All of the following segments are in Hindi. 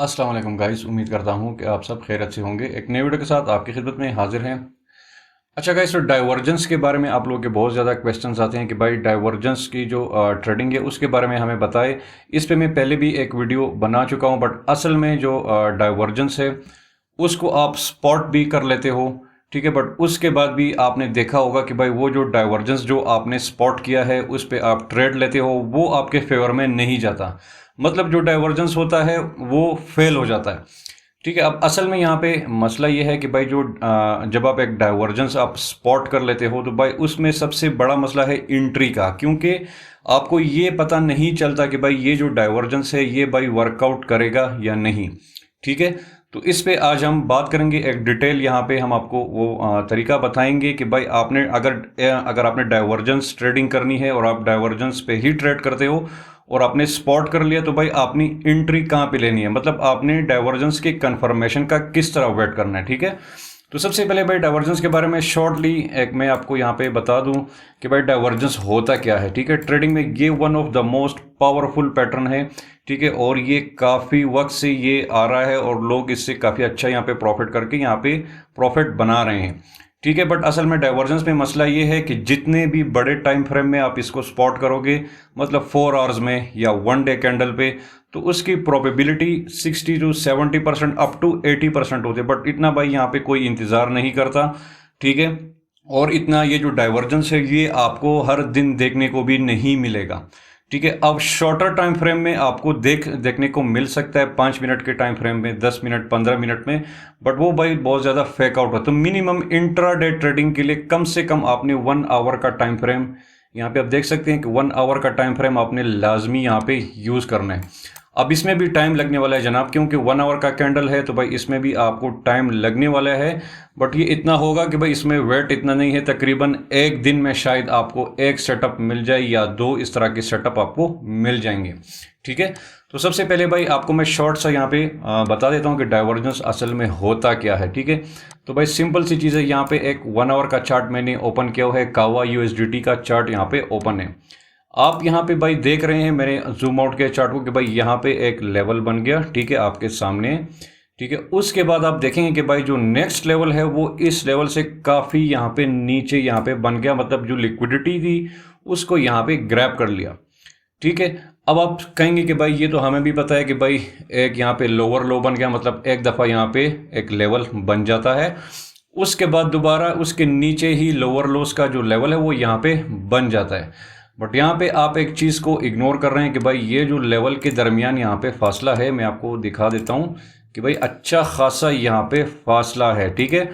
अस्सलाम वालेकुम गाइस, उम्मीद करता हूँ कि आप सब खैरियत से होंगे। एक नई वीडियो के साथ आपकी खिदमत में हाजिर हैं। अच्छा गाइस, तो डाइवर्जेंस के बारे में आप लोगों के बहुत ज़्यादा क्वेश्चंस आते हैं कि भाई डाइवर्जेंस की जो ट्रेडिंग है उसके बारे में हमें बताएं। इस पे मैं पहले भी एक वीडियो बना चुका हूँ, बट असल में जो डाइवर्जेंस है उसको आप स्पॉट भी कर लेते हो, ठीक है। बट उसके बाद भी आपने देखा होगा कि भाई वो जो डाइवर्जेंस जो आपने स्पॉट किया है उस पे आप ट्रेड लेते हो, वो आपके फेवर में नहीं जाता। मतलब जो डाइवर्जेंस होता है वो फेल हो जाता है, ठीक है। अब असल में यहाँ पे मसला ये है कि भाई जो जब आप एक डाइवर्जेंस आप स्पॉट कर लेते हो तो भाई उसमें सबसे बड़ा मसला है एंट्री का, क्योंकि आपको ये पता नहीं चलता कि भाई ये जो डाइवर्जेंस है ये भाई वर्कआउट करेगा या नहीं, ठीक है। तो इस पे आज हम बात करेंगे एक डिटेल। यहाँ पे हम आपको वो तरीका बताएंगे कि भाई आपने अगर आपने डाइवर्जेंस ट्रेडिंग करनी है और आप डाइवर्जेंस पे ही ट्रेड करते हो और आपने स्पॉट कर लिया, तो भाई आपने एंट्री कहाँ पे लेनी है, मतलब आपने डाइवर्जेंस के कंफर्मेशन का किस तरह वेट करना है, ठीक है। तो सबसे पहले भाई डाइवर्जेंस के बारे में शॉर्टली एक मैं आपको यहाँ पे बता दूं कि भाई डाइवर्जेंस होता क्या है, ठीक है। ट्रेडिंग में ये one of the most powerful pattern है, ठीक है, और ये काफ़ी वक्त से ये आ रहा है और लोग इससे काफ़ी अच्छा यहाँ पे प्रॉफिट करके यहाँ पे प्रॉफिट बना रहे हैं, ठीक है। बट असल में डाइवर्जेंस में मसला ये है कि जितने भी बड़े टाइम फ्रेम में आप इसको स्पॉट करोगे, मतलब 4 आवर्स में या 1 डे कैंडल पे, तो उसकी प्रोबेबिलिटी 60 to 70% अप टू 80% होती है। बट इतना भाई यहाँ पे कोई इंतज़ार नहीं करता, ठीक है। और इतना ये जो डाइवर्जेंस है ये आपको हर दिन देखने को भी नहीं मिलेगा, ठीक है। अब शॉर्टर टाइम फ्रेम में आपको देखने को मिल सकता है 5 मिनट के टाइम फ्रेम में, 10 मिनट 15 मिनट में, बट वो भाई बहुत ज़्यादा फेक आउट है। तो मिनिमम इंट्राडे ट्रेडिंग के लिए कम से कम आपने 1 आवर का टाइम फ्रेम, यहाँ पे आप देख सकते हैं कि 1 आवर का टाइम फ्रेम आपने लाजमी यहाँ पे यूज़ करना है। अब इसमें भी टाइम लगने वाला है जनाब, क्योंकि 1 आवर का कैंडल है तो भाई इसमें भी आपको टाइम लगने वाला है। बट ये इतना होगा कि भाई इसमें वेट इतना नहीं है, तकरीबन एक दिन में शायद आपको एक सेटअप मिल जाए या 2 इस तरह के सेटअप आपको मिल जाएंगे, ठीक है। तो सबसे पहले भाई आपको मैं शॉर्ट सा यहाँ पे बता देता हूँ कि डाइवर्जेंस असल में होता क्या है, ठीक है। तो भाई सिंपल सी चीज़ है, यहाँ पे एक 1 आवर का चार्ट मैंने ओपन किया हुआ है, कावा यूएसडीटी का चार्ट यहाँ पे ओपन है। आप यहाँ पे भाई देख रहे हैं मेरे जूम आउट के चार्ट को कि भाई यहाँ पे एक लेवल बन गया, ठीक है, आपके सामने, ठीक है। उसके बाद आप देखेंगे कि भाई जो नेक्स्ट लेवल है वो इस लेवल से काफ़ी यहाँ पे नीचे यहाँ पे बन गया, मतलब जो लिक्विडिटी थी उसको यहाँ पे ग्रैब कर लिया, ठीक है। अब आप कहेंगे कि भाई ये तो हमें भी पता है कि भाई एक यहाँ पे लोअर लो बन गया, मतलब एक दफ़ा यहाँ पे एक लेवल बन जाता है, उसके बाद दोबारा उसके नीचे ही लोअर लोस का जो लेवल है वो यहाँ पे बन जाता है। बट यहाँ पे आप एक चीज़ को इग्नोर कर रहे हैं कि भाई ये जो लेवल के दरमियान यहाँ पे फासला है, मैं आपको दिखा देता हूँ कि भाई अच्छा खासा यहाँ पे फासला है, ठीक है।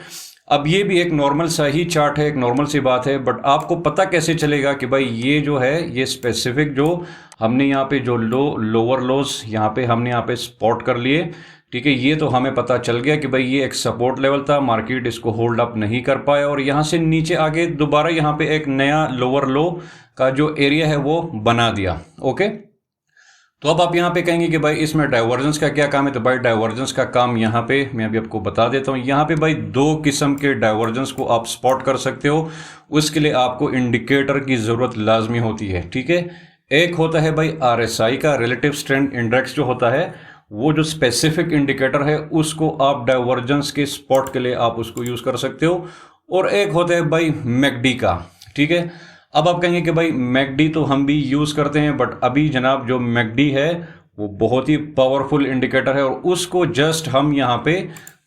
अब ये भी एक नॉर्मल सा ही चार्ट है, एक नॉर्मल सी बात है, बट आपको पता कैसे चलेगा कि भाई ये जो है ये स्पेसिफिक जो हमने यहाँ पे जो लोअर लोस यहाँ पे हमने यहाँ पे स्पॉट कर लिए, ठीक है। ये तो हमें पता चल गया कि भाई ये एक सपोर्ट लेवल था, मार्केट इसको होल्ड अप नहीं कर पाया और यहाँ से नीचे आगे दोबारा यहाँ पे एक नया लोअर लो का जो एरिया है वो बना दिया, ओके। तो अब आप यहाँ पे कहेंगे कि भाई इसमें डाइवर्जेंस का क्या काम है, तो भाई डाइवर्जेंस का काम यहाँ पे मैं अभी आपको बता देता हूँ। यहाँ पे भाई 2 किस्म के डाइवर्जेंस को आप स्पॉट कर सकते हो, उसके लिए आपको इंडिकेटर की ज़रूरत लाजमी होती है, ठीक है। एक होता है भाई आरएसआई का, रिलेटिव स्ट्रेंथ इंडेक्स जो होता है, वो जो स्पेसिफिक इंडिकेटर है उसको आप डाइवर्जेंस के स्पॉट के लिए आप उसको यूज़ कर सकते हो। और एक होता है भाई मैकडी का, ठीक है। अब आप कहेंगे कि भाई मैकडी तो हम भी यूज़ करते हैं, बट अभी जनाब जो मैकडी है वो बहुत ही पावरफुल इंडिकेटर है और उसको जस्ट हम यहाँ पे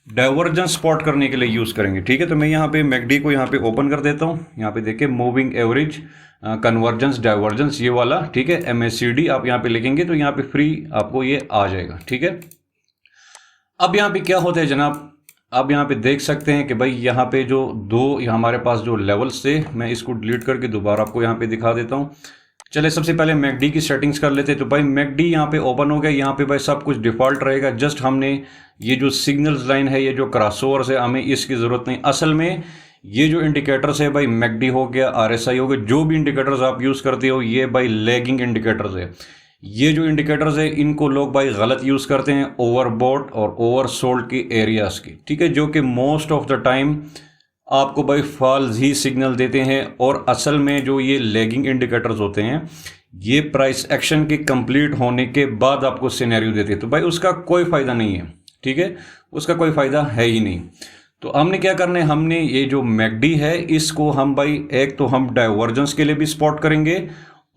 डाइवर्जेंस स्पॉट करने के लिए यूज़ करेंगे, ठीक है। तो मैं यहाँ पे मैकडी को यहाँ पे ओपन कर देता हूँ। यहाँ पे देखिए मूविंग एवरेज कन्वर्जेंस डाइवर्जेंस ये वाला, ठीक है, MACD आप यहाँ पे लिखेंगे तो यहाँ पे फ्री आपको ये आ जाएगा, ठीक है। अब यहाँ पे क्या होता है जनाब, अब यहाँ पे देख सकते हैं कि भाई यहाँ पे जो हमारे पास जो लेवल्स थे, मैं इसको डिलीट करके दोबारा आपको यहाँ पे दिखा देता हूँ। चले सबसे पहले मैकडी की सेटिंग्स कर लेते हैं। तो भाई मैकडी यहाँ पे ओपन हो गया, यहाँ पे भाई सब कुछ डिफ़ॉल्ट रहेगा, जस्ट हमने ये जो सिग्नल्स लाइन है, ये जो क्रॉसओवर्स है, हमें इसकी ज़रूरत नहीं। असल में ये जो इंडिकेटर्स है भाई मैकडी हो गया, RSI हो गया, जो भी इंडिकेटर्स आप यूज़ करते हो ये भाई लैगिंग इंडिकेटर्स है। ये जो इंडिकेटर्स है इनको लोग भाई गलत यूज़ करते हैं ओवरबॉट और ओवरसोल्ड के एरियाज़ के, ठीक है, जो कि मोस्ट ऑफ द टाइम आपको भाई फॉल्स ही सिग्नल देते हैं। और असल में जो ये लैगिंग इंडिकेटर्स होते हैं ये प्राइस एक्शन के कंप्लीट होने के बाद आपको सिनेरियो देते हैं, तो भाई उसका कोई फ़ायदा नहीं है, ठीक है, उसका कोई फ़ायदा है ही नहीं। तो हमने क्या करना है, हमने ये जो मैकडी है इसको हम भाई एक तो हम डाइवर्जेंस के लिए भी स्पॉट करेंगे,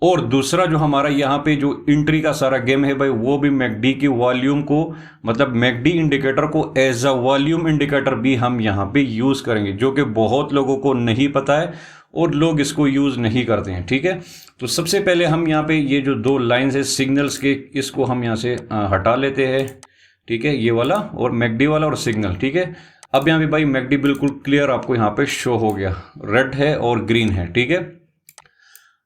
और दूसरा जो हमारा यहाँ पे जो एंट्री का सारा गेम है भाई वो भी मैकडी की वॉल्यूम को, मतलब मैकडी इंडिकेटर को एज अ वॉल्यूम इंडिकेटर भी हम यहाँ पे यूज़ करेंगे, जो कि बहुत लोगों को नहीं पता है और लोग इसको यूज़ नहीं करते हैं, ठीक है। तो सबसे पहले हम यहाँ पे ये जो दो लाइन्स है सिग्नल्स के, इसको हम यहाँ से हटा लेते हैं, ठीक है, ये वाला और मैकडी वाला और सिग्नल, ठीक है। अब यहाँ पे भाई मैकडी बिल्कुल क्लियर आपको यहाँ पे शो हो गया, रेड है और ग्रीन है, ठीक है।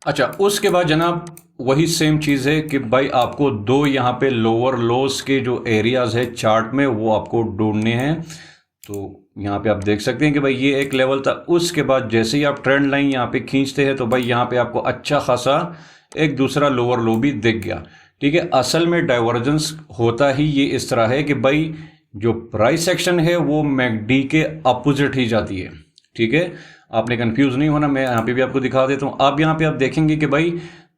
अच्छा, उसके बाद जनाब वही सेम चीज़ है कि भाई आपको दो यहाँ पे लोअर लोस के जो एरियाज है चार्ट में वो आपको ढूंढने हैं। तो यहाँ पे आप देख सकते हैं कि भाई ये एक लेवल था, उसके बाद जैसे ही आप ट्रेंड लाइन यहाँ पे खींचते हैं तो भाई यहाँ पे आपको अच्छा खासा एक दूसरा लोअर लो भी दिख गया, ठीक है। असल में डाइवर्जेंस होता ही ये इस तरह है कि भाई जो प्राइस एक्शन है वो मैकडी के अपोजिट ही जाती है, ठीक है। आपने कंफ्यूज नहीं होना, मैं यहाँ पे भी आपको दिखा देता हूँ। अब यहाँ पे आप देखेंगे कि भाई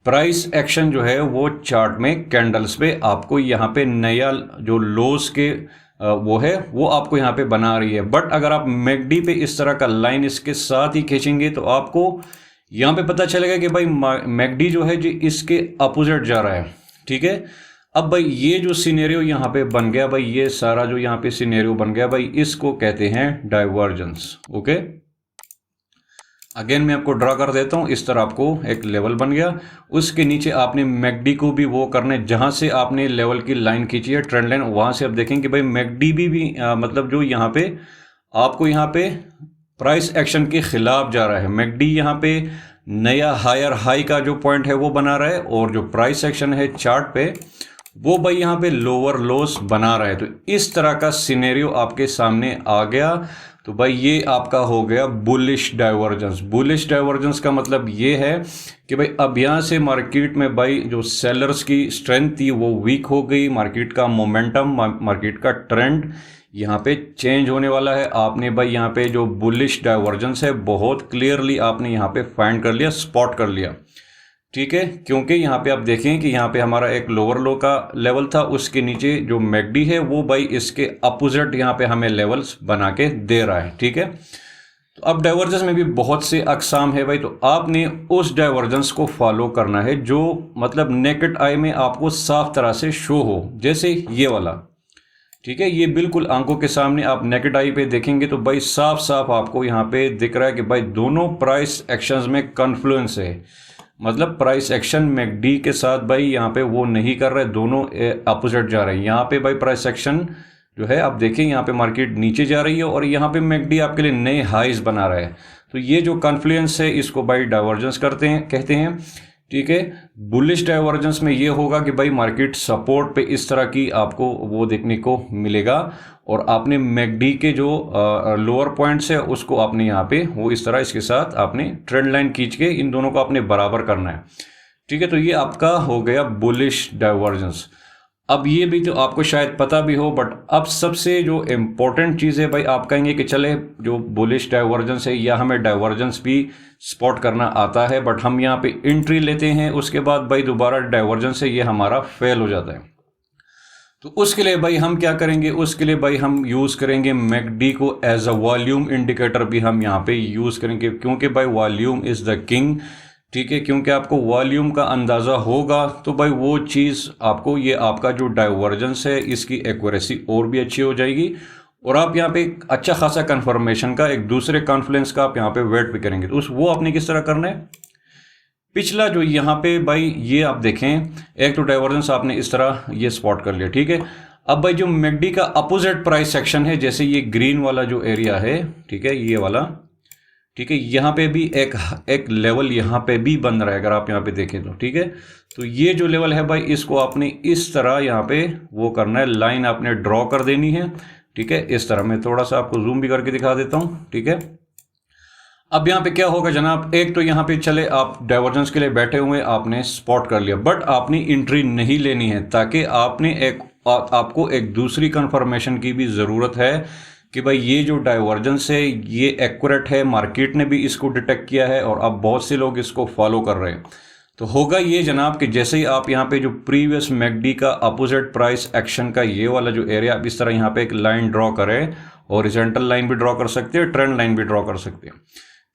प्राइस एक्शन जो है वो चार्ट में कैंडल्स पे आपको यहाँ पे नया जो लोस के वो है वो आपको यहाँ पे बना रही है। बट अगर आप मैकडी पे इस तरह का लाइन इसके साथ ही खींचेंगे तो आपको यहाँ पे पता चलेगा कि भाई मैकडी जो है जी इसके अपोजिट जा रहा है, ठीक है। अब भाई ये जो सिनेरियो यहाँ पे बन गया, भाई ये सारा जो यहाँ पे सिनेरियो बन गया भाई इसको कहते हैं डाइवर्जेंस, ओके। अगेन मैं आपको ड्रा कर देता हूँ, इस तरह आपको एक लेवल बन गया, उसके नीचे आपने मैकडी को भी वो करने जहाँ से आपने लेवल की लाइन खींची है ट्रेंड लाइन, वहाँ से आप देखेंगे कि भाई मैकडी भी मतलब जो यहाँ पे आपको यहाँ पे प्राइस एक्शन के खिलाफ जा रहा है। मैकडी यहाँ पे नया हायर हाई का जो पॉइंट है वो बना रहा है और जो प्राइस एक्शन है चार्ट पे वो भाई यहाँ पे लोअर लोस बना रहा है। तो इस तरह का सिनेरियो आपके सामने आ गया, तो भाई ये आपका हो गया बुलिश डाइवर्जेंस। बुलिश डाइवर्जेंस का मतलब ये है कि भाई अब यहाँ से मार्केट में भाई जो सेलर्स की स्ट्रेंथ थी वो वीक हो गई, मार्केट का मोमेंटम, मार्केट का ट्रेंड यहाँ पे चेंज होने वाला है। आपने भाई यहाँ पे जो बुलिश डाइवर्जेंस है बहुत क्लियरली आपने यहाँ पे फाइंड कर लिया, स्पॉट कर लिया, ठीक है। क्योंकि यहाँ पे आप देखें कि यहाँ पे हमारा एक लोअर लो का लेवल था, उसके नीचे जो मैकडी है वो भाई इसके अपोजिट यहाँ पे हमें लेवल्स बना के दे रहा है, ठीक है। तो अब डाइवर्जेंस में भी बहुत से अकसाम है भाई, तो आपने उस डाइवर्जेंस को फॉलो करना है जो मतलब नेकेड आई में आपको साफ तरह से शो हो, जैसे ये वाला, ठीक है। ये बिल्कुल आंखों के सामने आप नेकेड आई पे देखेंगे तो भाई साफ साफ आपको यहाँ पे दिख रहा है कि भाई दोनों प्राइस एक्शंस में कन्फ्लुएंस है, मतलब प्राइस एक्शन मैकडी के साथ भाई यहाँ पे वो नहीं कर रहे, दोनों अपोजिट जा रहे हैं। यहाँ पे भाई प्राइस एक्शन जो है आप देखें यहाँ पे मार्केट नीचे जा रही है और यहाँ पे मैकडी आपके लिए नए हाइज बना रहा है। तो ये जो कॉन्फ्लुएंस है इसको भाई डाइवर्जेंस कहते हैं, ठीक है। बुलिश डाइवर्जेंस में ये होगा कि भाई मार्केट सपोर्ट पे इस तरह की आपको वो देखने को मिलेगा और आपने मैकडी के जो लोअर पॉइंट्स है उसको आपने यहाँ पे वो इस तरह इसके साथ आपने ट्रेंड लाइन खींच के इन दोनों को आपने बराबर करना है, ठीक है। तो ये आपका हो गया बुलिश डाइवर्जेंस। अब ये भी तो आपको शायद पता भी हो, बट अब सबसे जो इम्पोर्टेंट चीज़ है भाई आप कहेंगे कि चले जो बुलिश डाइवर्जेंस है या हमें डाइवर्जेंस भी स्पॉट करना आता है, बट हम यहाँ पे एंट्री लेते हैं उसके बाद भाई दोबारा डाइवर्जेंस है ये हमारा फेल हो जाता है। तो उसके लिए भाई हम क्या करेंगे, उसके लिए भाई हम यूज़ करेंगे मैकडी को एज अ वॉल्यूम इंडिकेटर भी हम यहाँ पे यूज़ करेंगे, क्योंकि भाई वॉल्यूम इज़ द किंग, ठीक है। क्योंकि आपको वॉल्यूम का अंदाज़ा होगा तो भाई वो चीज़ आपको ये आपका जो डाइवर्जेंस है इसकी एक्यूरेसी और भी अच्छी हो जाएगी और आप यहाँ पे एक अच्छा खासा कंफर्मेशन का एक दूसरे कॉन्फ्लुएंस का आप यहाँ पे वेट भी करेंगे। तो वो आपने किस तरह करना है, पिछला जो यहाँ पे भाई ये आप देखें एक तो डाइवर्जेंस आपने इस तरह ये स्पॉट कर लिया, ठीक है। अब भाई जो मैकडी का अपोजिट प्राइस सेक्शन है, जैसे ये ग्रीन वाला जो एरिया है, ठीक है, ये वाला, ठीक है, यहाँ पे भी एक लेवल यहाँ पे भी बन रहा है अगर आप यहाँ पे देखें तो, ठीक है। तो ये जो लेवल है भाई इसको आपने इस तरह यहाँ पे वो करना है, लाइन आपने ड्रॉ कर देनी है, ठीक है। इस तरह मैं थोड़ा सा आपको जूम भी करके दिखा देता हूँ, ठीक है। अब यहाँ पे क्या होगा जनाब, एक तो यहाँ पे चले आप डाइवर्जेंस के लिए बैठे हुए आपने स्पॉट कर लिया, बट आपने एंट्री नहीं लेनी है ताकि आपको एक दूसरी कंफर्मेशन की भी ज़रूरत है कि भाई ये जो डाइवर्जेंस है ये एक्यूरेट है, मार्केट ने भी इसको डिटेक्ट किया है और अब बहुत से लोग इसको फॉलो कर रहे हैं। तो होगा ये जनाब कि जैसे ही आप यहाँ पे जो प्रीवियस मैकडी का अपोजिट प्राइस एक्शन का ये वाला जो एरिया, आप इस तरह यहाँ पे एक लाइन ड्रॉ करें, हॉरिजॉन्टल लाइन भी ड्रॉ कर सकते हैं, ट्रेंड लाइन भी ड्रॉ कर सकते हैं।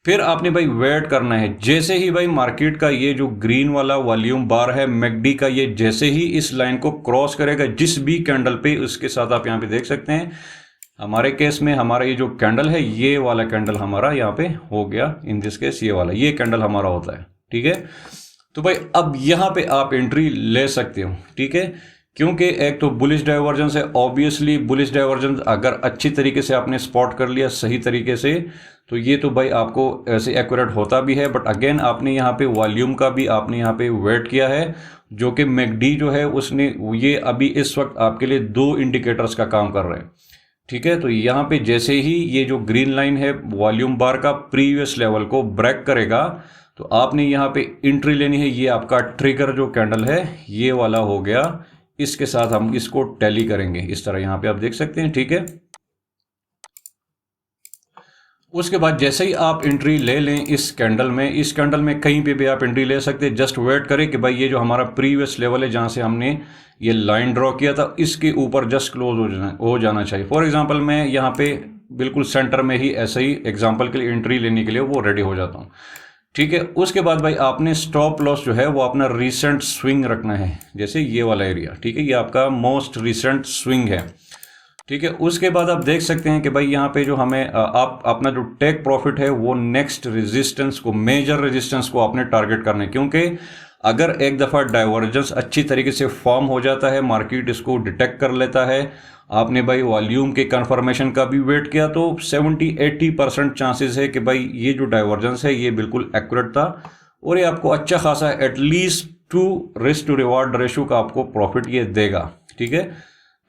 फिर आपने भाई वेट करना है, जैसे ही भाई मार्केट का ये जो ग्रीन वाला वॉल्यूम बार है मैकडी का, ये जैसे ही इस लाइन को क्रॉस करेगा जिस भी कैंडल पे, उसके साथ आप यहाँ पे देख सकते हैं हमारे केस में हमारा ये जो कैंडल है, ये वाला कैंडल हमारा यहाँ पे हो गया, इन दिस केस ये वाला, ये कैंडल हमारा होता है। ठीक है, तो भाई अब यहाँ पे आप एंट्री ले सकते हो। ठीक है, क्योंकि एक तो बुलिश डाइवर्जेंस है, ऑब्वियसली बुलिश डाइवर्जेंस अगर अच्छी तरीके से आपने स्पॉट कर लिया सही तरीके से, तो ये तो भाई आपको ऐसे एक्यूरेट होता भी है। बट अगेन आपने यहाँ पे वॉल्यूम का भी आपने यहाँ पे वेट किया है, जो कि मैकडी जो है उसने ये अभी इस वक्त आपके लिए 2 इंडिकेटर्स का काम कर रहे हैं। ठीक है, तो यहाँ पे जैसे ही ये जो ग्रीन लाइन है वॉल्यूम बार का प्रीवियस लेवल को ब्रेक करेगा, तो आपने यहाँ पे एंट्री लेनी है। ये आपका ट्रिगर जो कैंडल है ये वाला हो गया, इसके साथ हम इसको टैली करेंगे इस तरह, यहाँ पे आप देख सकते हैं। ठीक है, उसके बाद जैसे ही आप एंट्री ले लें इस कैंडल में कहीं पे भी आप एंट्री ले सकते हैं। जस्ट वेट करें कि भाई ये जो हमारा प्रीवियस लेवल है जहाँ से हमने ये लाइन ड्रॉ किया था, इसके ऊपर जस्ट क्लोज हो जाना चाहिए। फॉर एग्जांपल मैं यहाँ पे बिल्कुल सेंटर में ही ऐसे ही एग्जांपल के लिए एंट्री लेने के लिए वो रेडी हो जाता हूँ। ठीक है, उसके बाद भाई आपने स्टॉप लॉस जो है वो अपना रिसेंट स्विंग रखना है, जैसे ये वाला एरिया। ठीक है, ये आपका मोस्ट रिसेंट स्विंग है। ठीक है, उसके बाद आप देख सकते हैं कि भाई यहाँ पे जो हमें आप अपना जो टेक प्रॉफिट है वो नेक्स्ट रेजिस्टेंस को, मेजर रेजिस्टेंस को आपने टारगेट करना है। क्योंकि अगर एक दफ़ा डाइवर्जेंस अच्छी तरीके से फॉर्म हो जाता है, मार्केट इसको डिटेक्ट कर लेता है, आपने भाई वॉल्यूम के कंफर्मेशन का भी वेट किया, तो 70-80% चांसेस है कि भाई ये जो डाइवर्जेंस है ये बिल्कुल एक्यूरेट था और ये आपको अच्छा खासा at least 2 risk to reward ratio का आपको प्रॉफिट ये देगा। ठीक है,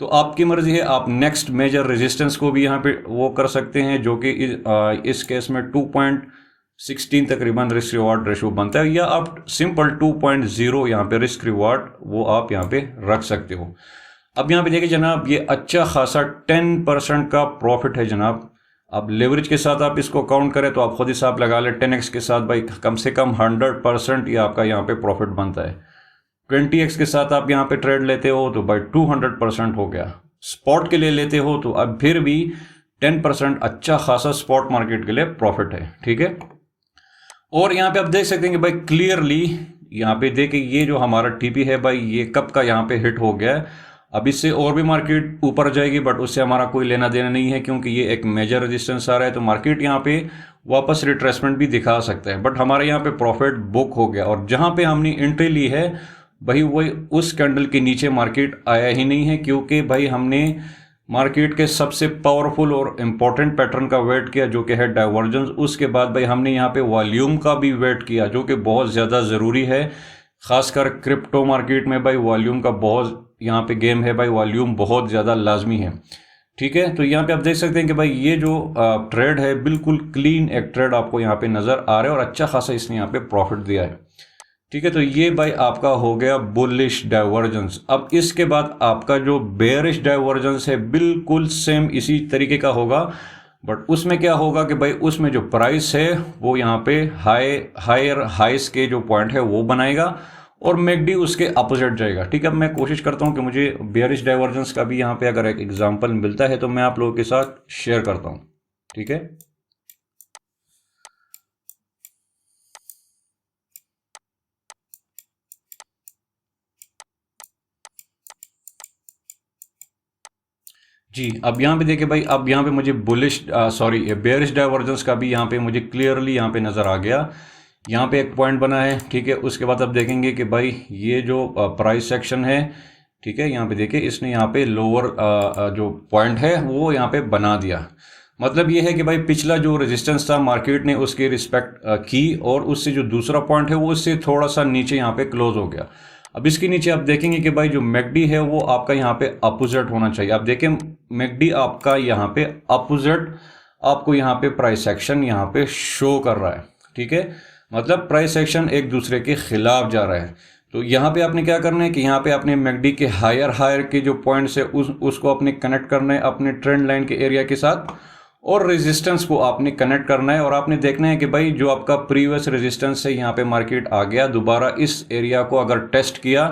तो आपकी मर्जी है, आप नेक्स्ट मेजर रेजिस्टेंस को भी यहाँ पे वो कर सकते हैं, जो कि इस केस में 2.16 तकरीबन रिस्क रिवार्ड रेशो बनता है, या आप सिंपल 2.0 यहाँ पे रिस्क रिवार्ड वो आप यहाँ पे रख सकते हो। अब यहाँ पे देखिए जनाब, ये अच्छा खासा 10% का प्रॉफिट है जनाब। अब लेवरेज के साथ आप इसको काउंट करें तो आप खुद हिसाब लगा लें, 10x के साथ भाई कम से कम 100% ये आपका यहाँ पे प्रॉफिट बनता है। 20x के साथ आप यहाँ पे ट्रेड लेते हो तो भाई 200% हो गया। स्पॉट के लिए लेते हो तो अब फिर भी 10% अच्छा खासा स्पॉट मार्केट के लिए प्रॉफिट है। ठीक है, और यहाँ पे आप देख सकते हैं कि भाई क्लियरली यहाँ पे देखिए ये जो हमारा टीपी है भाई ये कब का यहाँ पे हिट हो गया है। अब इससे और भी मार्केट ऊपर जाएगी, बट उससे हमारा कोई लेना देना नहीं है, क्योंकि ये एक मेजर रेजिस्टेंस आ रहा है, तो मार्केट यहाँ पे वापस रिट्रेसमेंट भी दिखा सकता है। बट हमारे यहाँ पे प्रॉफिट बुक हो गया, और जहाँ पे हमने एंट्री ली है भाई वही उस कैंडल के नीचे मार्केट आया ही नहीं है, क्योंकि भाई हमने मार्केट के सबसे पावरफुल और इम्पॉर्टेंट पैटर्न का वेट किया, जो कि है डाइवर्जेंस। उसके बाद भाई हमने यहाँ पे वॉल्यूम का भी वेट किया, जो कि बहुत ज़्यादा ज़रूरी है, खासकर क्रिप्टो मार्केट में भाई वॉल्यूम का बहुत यहाँ पे गेम है, भाई वॉल्यूम बहुत ज़्यादा लाजमी है। ठीक है, तो यहाँ पे आप देख सकते हैं कि भाई ये जो ट्रेड है बिल्कुल क्लीन एक ट्रेड आपको यहाँ पे नज़र आ रहा है, और अच्छा खासा इसने यहाँ पे प्रॉफिट दिया है। ठीक है, तो ये भाई आपका हो गया बुलिश डाइवर्जेंस। अब इसके बाद आपका जो बेयरिश डाइवर्जेंस है बिल्कुल सेम इसी तरीके का होगा, बट उसमें क्या होगा कि भाई उसमें जो प्राइस है वो यहाँ पे हायर हाइस के जो पॉइंट है वो बनाएगा, और मैकडी उसके अपोजिट जाएगा। ठीक है, अब मैं कोशिश करता हूँ कि मुझे बेयरिश डाइवर्जेंस का भी यहाँ पे अगर एक एग्जांपल मिलता है तो मैं आप लोगों के साथ शेयर करता हूँ। ठीक है, जी। अब यहाँ पे देखिए भाई, अब यहाँ पे मुझे बेयरिश डाइवर्जेंस का भी यहाँ पे मुझे क्लियरली यहाँ पे नज़र आ गया। यहाँ पे एक पॉइंट बना है। ठीक है, उसके बाद आप देखेंगे कि भाई ये जो प्राइस सेक्शन है, ठीक है, यहाँ पे देखिए इसने यहाँ पे लोअर जो पॉइंट है वो यहाँ पे बना दिया। मतलब ये है कि भाई पिछला जो रेजिस्टेंस था मार्केट ने उसकी रिस्पेक्ट की, और उससे जो दूसरा पॉइंट है वो उससे थोड़ा सा नीचे यहाँ पे क्लोज हो गया। अब इसके नीचे आप देखेंगे कि भाई जो मैकडी है वो आपका यहाँ पे अपोजिट होना चाहिए। आप देखें मैकडी आपका यहाँ पे अपोजिट आपको यहाँ पे प्राइस एक्शन यहाँ पे शो कर रहा है। ठीक है, मतलब प्राइस एक्शन एक दूसरे के खिलाफ जा रहा है। तो यहाँ पे आपने क्या करना है कि यहाँ पे आपने मैकडी के हायर के जो पॉइंट्स है उसको आपने कनेक्ट करना है अपने ट्रेंड लाइन के एरिया के साथ, और रेजिस्टेंस को आपने कनेक्ट करना है और आपने देखना है कि भाई जो आपका प्रीवियस रेजिस्टेंस है यहाँ पे मार्केट आ गया, दोबारा इस एरिया को अगर टेस्ट किया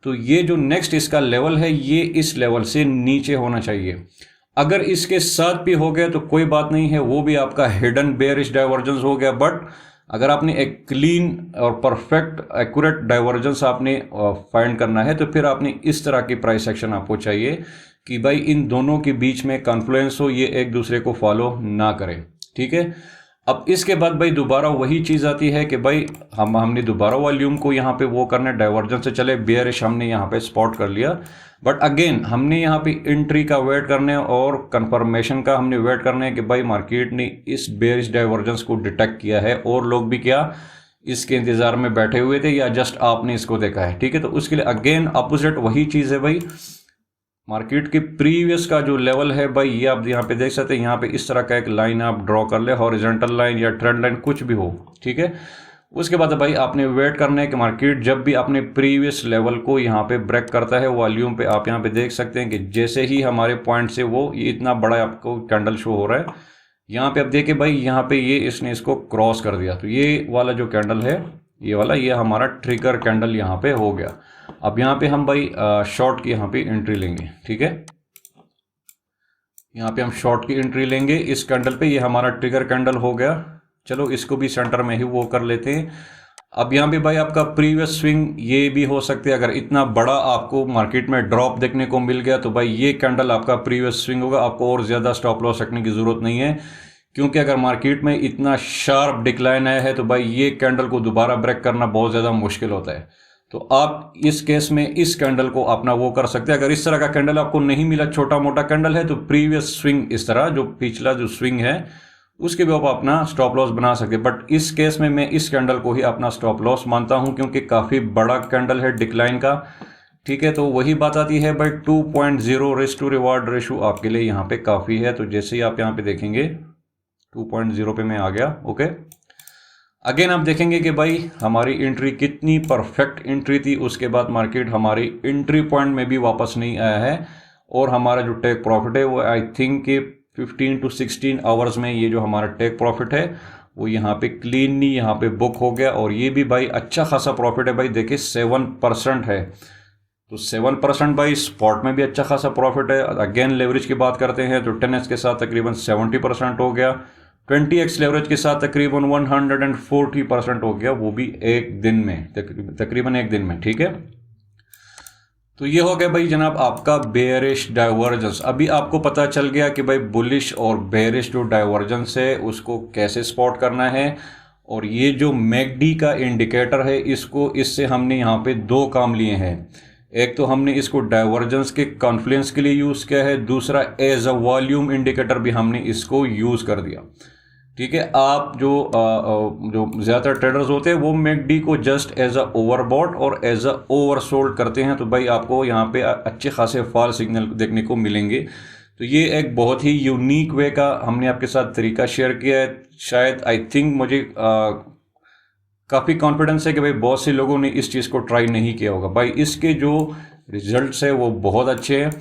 तो ये जो नेक्स्ट इसका लेवल है ये इस लेवल से नीचे होना चाहिए। अगर इसके साथ भी हो गया तो कोई बात नहीं है, वो भी आपका हिडन बेयरिश डाइवर्जेंस हो गया। बट अगर आपने एक क्लीन और परफेक्ट एक्यूरेट डाइवर्जेंस आपने फाइंड करना है तो फिर आपने इस तरह की प्राइस एक्शन आपको चाहिए कि भाई इन दोनों के बीच में कॉन्फ्लुएंस हो, ये एक दूसरे को फॉलो ना करें। ठीक है, अब इसके बाद भाई दोबारा वही चीज़ आती है कि भाई हमने दोबारा वॉल्यूम को यहाँ पे वो करना है, डाइवर्जेंस से चले बेयरिश हमने यहाँ पे स्पॉट कर लिया, बट अगेन हमने यहाँ पे एंट्री का वेट करना है और कंफर्मेशन का हमने वेट करना है कि भाई मार्केट ने इस बेयरिश डाइवर्जेंस को डिटेक्ट किया है और लोग भी क्या इसके इंतजार में बैठे हुए थे या जस्ट आपने इसको देखा है। ठीक है, तो उसके लिए अगेन अपोजिट वही चीज़ है भाई, मार्केट के प्रीवियस का जो लेवल है भाई ये आप यहाँ पे देख सकते हैं, यहाँ पे इस तरह का एक लाइन आप ड्रॉ कर ले, हॉरिजॉन्टल लाइन या ट्रेंड लाइन कुछ भी हो। ठीक है, उसके बाद भाई आपने वेट करना है कि मार्केट जब भी अपने प्रीवियस लेवल को यहाँ पे ब्रेक करता है वॉल्यूम पे, आप यहाँ पे देख सकते हैं कि जैसे ही हमारे पॉइंट से वो ये इतना बड़ा आपको कैंडल शो हो रहा है, यहाँ पे आप देखिए भाई यहाँ पे ये इसने इसको क्रॉस कर दिया, तो ये वाला जो कैंडल है ये वाला, ये हमारा ट्रिगर कैंडल यहाँ पे हो गया। अब यहाँ पे हम भाई शॉर्ट की यहाँ पे एंट्री लेंगे। ठीक है, यहाँ पे हम शॉर्ट की एंट्री लेंगे इस कैंडल पे, ये हमारा ट्रिगर कैंडल हो गया। चलो इसको भी सेंटर में ही वो कर लेते हैं। अब यहाँ पे भाई आपका प्रीवियस स्विंग ये भी हो सकते हैं, अगर इतना बड़ा आपको मार्केट में ड्रॉप देखने को मिल गया तो भाई ये कैंडल आपका प्रीवियस स्विंग होगा, आपको और ज़्यादा स्टॉप लॉस रखने की ज़रूरत नहीं है, क्योंकि अगर मार्केट में इतना शार्प डिक्लाइन आया है तो भाई ये कैंडल को दोबारा ब्रेक करना बहुत ज़्यादा मुश्किल होता है। तो आप इस केस में इस कैंडल को अपना वो कर सकते हैं। अगर इस तरह का कैंडल आपको नहीं मिला, छोटा मोटा कैंडल है, तो प्रीवियस स्विंग इस तरह जो पिछला जो स्विंग है उसके भी आप अपना स्टॉप लॉस बना सकते हैं। बट इस केस में मैं इस कैंडल को ही अपना स्टॉप लॉस मानता हूं क्योंकि काफ़ी बड़ा कैंडल है डिक्लाइन का। ठीक है, तो वही बात आती है भाई 2.0 रिस्क टू रिवार्ड रेशो आपके लिए यहाँ पे काफ़ी है। तो जैसे ही आप यहाँ पे देखेंगे 2.0 पे मैं आ गया। ओके, अगेन आप देखेंगे कि भाई हमारी एंट्री कितनी परफेक्ट एंट्री थी, उसके बाद मार्केट हमारी एंट्री पॉइंट में भी वापस नहीं आया है और हमारा जो टेक प्रॉफिट है वो आई थिंक कि 15 to 16 आवर्स में ये जो हमारा टेक प्रॉफिट है वो यहाँ पे क्लीनली यहाँ पे बुक हो गया। और ये भी भाई अच्छा खासा प्रॉफिट है भाई, देखिए 7% है, तो 7% भाई स्पॉट में भी अच्छा खासा प्रॉफिट है। अगेन लेवरेज की बात करते हैं तो 10x के साथ तकरीबन 70% हो गया, 20x लेवरेज के साथ तकरीबन 140% हो गया, वो भी एक दिन में, तकरीबन एक दिन में। ठीक है, तो ये हो गया भाई जनाब आपका बेयरिश डाइवर्जेंस। अभी आपको पता चल गया कि भाई बुलिश और बेयरिश जो डाइवर्जेंस है उसको कैसे स्पॉट करना है। और ये जो मैकडी का इंडिकेटर है इससे हमने यहाँ पे दो काम लिए हैं। एक तो हमने इसको डाइवर्जेंस के कॉन्फ्लुएंस के लिए यूज़ किया है, दूसरा एज अ वॉल्यूम इंडिकेटर भी हमने इसको यूज़ कर दिया। ठीक है, आप जो ज़्यादातर ट्रेडर्स होते हैं वो मैकडी को जस्ट एज अ ओवरबॉट और एज अ ओवरसोल्ड करते हैं, तो भाई आपको यहाँ पे अच्छे खासे फॉल सिग्नल देखने को मिलेंगे। तो ये एक बहुत ही यूनिक वे का हमने आपके साथ तरीका शेयर किया है। शायद आई थिंक मुझे काफ़ी कॉन्फिडेंस है कि भाई बहुत से लोगों ने इस चीज़ को ट्राई नहीं किया होगा। भाई इसके जो रिजल्ट्स है वो बहुत अच्छे हैं।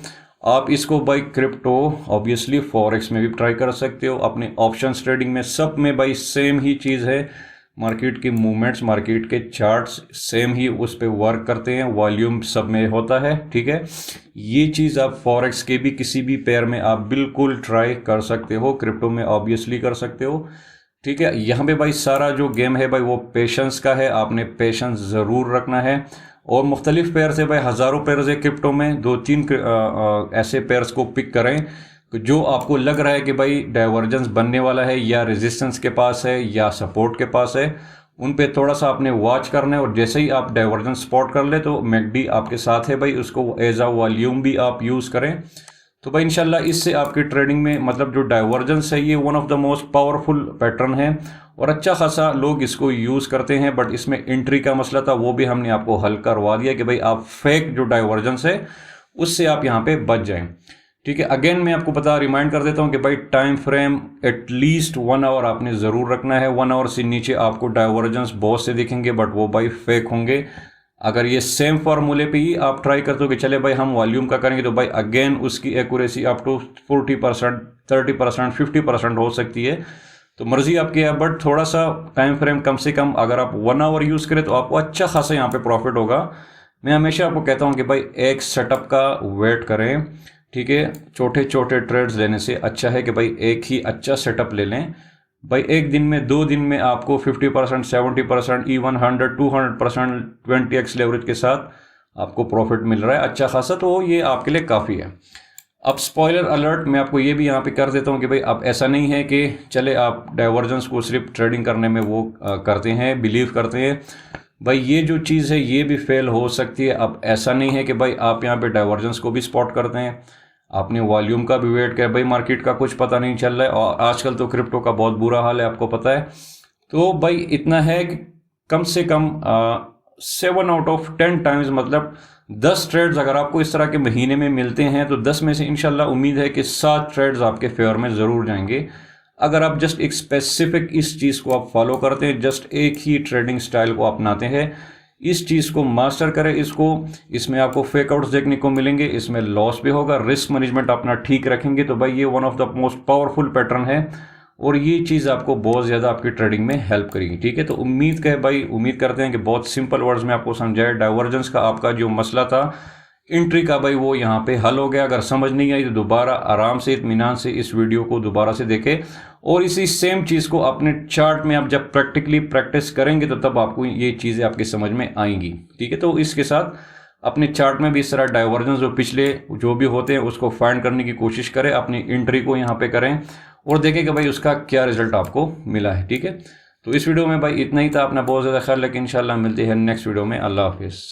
आप इसको भाई क्रिप्टो ऑब्वियसली फॉरेक्स में भी ट्राई कर सकते हो, अपने ऑप्शंस ट्रेडिंग में, सब में भाई सेम ही चीज़ है। मार्केट की मूवमेंट्स, मार्केट के चार्ट्स सेम ही उस पर वर्क करते हैं, वॉल्यूम सब में होता है। ठीक है, ये चीज़ आप फॉरेक्स के भी किसी भी पेयर में आप बिल्कुल ट्राई कर सकते हो, क्रिप्टो में ऑब्वियसली कर सकते हो। ठीक है, यहाँ पे भाई सारा जो गेम है भाई वो पेशेंस का है, आपने पेशेंस ज़रूर रखना है। और मुख्तलिफ पेयर से भाई हज़ारों पेयर्स है क्रिप्टो में, 2-3 ऐसे पेयर्स को पिक करें जो आपको लग रहा है कि भाई डाइवर्जेंस बनने वाला है या रेजिस्टेंस के पास है या सपोर्ट के पास है, उन पे थोड़ा सा आपने वॉच करना है। और जैसे ही आप डाइवर्जेंस स्पॉट कर ले तो मैकडी आपके साथ है भाई, उसको एज आ वॉल्यूम भी आप यूज़ करें। तो भाई इंशाल्लाह इससे आपकी ट्रेडिंग में मतलब जो डाइवर्जेंस है ये one of the most powerful pattern है और अच्छा खासा लोग इसको यूज़ करते हैं। बट इसमें एंट्री का मसला था, वो भी हमने आपको हल करवा दिया कि भाई आप फेक जो डाइवर्जेंस है उससे आप यहाँ पे बच जाएं। ठीक है, अगेन मैं आपको रिमाइंड कर देता हूँ कि भाई टाइम फ्रेम एटलीस्ट 1 आवर आपने ज़रूर रखना है। 1 आवर से नीचे आपको डाइवर्जेंस बहुत से दिखेंगे बट वो भाई फेक होंगे। अगर ये सेम फार्मूले पे ही आप ट्राई करते हो कि चले भाई हम वॉल्यूम का करेंगे, तो भाई अगेन उसकी एक्यूरेसी अप टू 40% 30%, 50% हो सकती है, तो मर्जी आपकी है। बट थोड़ा सा टाइम फ्रेम कम से कम अगर आप 1 आवर यूज़ करें तो आपको अच्छा खासा यहाँ पे प्रॉफिट होगा। मैं हमेशा आपको कहता हूँ कि भाई एक सेटअप का वेट करें, ठीक है। छोटे छोटे ट्रेड्स लेने से अच्छा है कि भाई एक ही अच्छा सेटअप ले लें। भाई एक दिन में 2 दिन में आपको 50%, 70%, इवन 100, 200%, 20x लेवरेज के साथ आपको प्रॉफिट मिल रहा है अच्छा खासा, तो ये आपके लिए काफ़ी है। अब स्पॉइलर अलर्ट मैं आपको ये भी यहाँ पे कर देता हूँ कि भाई अब ऐसा नहीं है कि चले आप डाइवर्जेंस को सिर्फ ट्रेडिंग करने में वो करते हैं, बिलीव करते हैं। भाई ये जो चीज़ है ये भी फेल हो सकती है। अब ऐसा नहीं है कि भाई आप यहाँ पे डाइवर्जेंस को भी स्पॉट करते हैं, आपने वॉल्यूम का भी वेट किया, भाई मार्केट का कुछ पता नहीं चल रहा है, और आजकल तो क्रिप्टो का बहुत बुरा हाल है आपको पता है। तो भाई इतना है कि कम से कम 7 आउट ऑफ 10 टाइम्स, मतलब 10 ट्रेड्स अगर आपको इस तरह के महीने में मिलते हैं तो 10 में से इंशाल्लाह उम्मीद है कि 7 ट्रेड्स आपके फेवर में ज़रूर जाएंगे। अगर आप जस्ट एक स्पेसिफिक इस चीज़ को आप फॉलो करते हैं, जस्ट एक ही ट्रेडिंग स्टाइल को अपनाते हैं, इस चीज़ को मास्टर करें इसमें आपको फेक आउट्स देखने को मिलेंगे, इसमें लॉस भी होगा, रिस्क मैनेजमेंट अपना ठीक रखेंगे, तो भाई ये one of the most powerful pattern है और ये चीज़ आपको बहुत ज़्यादा आपकी ट्रेडिंग में हेल्प करेगी, ठीक है। तो उम्मीद करते हैं कि बहुत सिंपल वर्ड्स में आपको समझाया। डाइवर्जेंस का आपका जो मसला था एंट्री का, भाई वो यहाँ पे हल हो गया। अगर समझ नहीं आई तो दोबारा आराम से इत्मीनान से इस वीडियो को दोबारा से देखें और इसी सेम चीज़ को अपने चार्ट में आप जब प्रैक्टिकली प्रैक्टिस करेंगे तो तब आपको ये चीज़ें आपकी समझ में आएंगी, ठीक है। तो इसके साथ अपने चार्ट में भी इस तरह डाइवर्जेंस जो पिछले जो भी होते हैं उसको फाइंड करने की कोशिश करें, अपनी एंट्री को यहाँ पे करें और देखें कि भाई उसका क्या रिजल्ट आपको मिला है, ठीक है। तो इस वीडियो में भाई इतना ही था। अपना बहुत ज़्यादा ख्याल रखें, इंशाल्लाह मिलते हैं नेक्स्ट वीडियो में। अल्लाह हाफिज़।